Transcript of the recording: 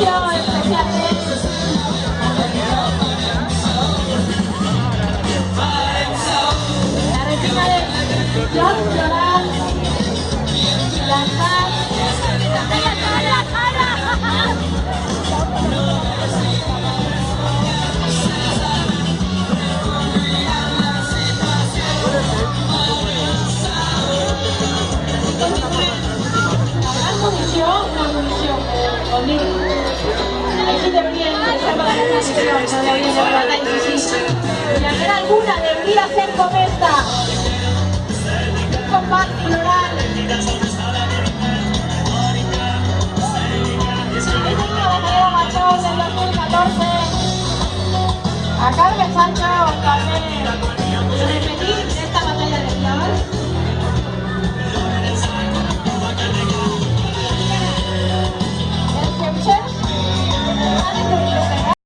munición especialmente. La resina de flor floral, lanzar. Una munición aquí debería empezar para la munición, no debería ser para la incisión. Y haber alguna debería ser con esta. Un combate floral. Ahí tenía Batallero Mayor del 2014. A Carmen Sancho también. Repetir.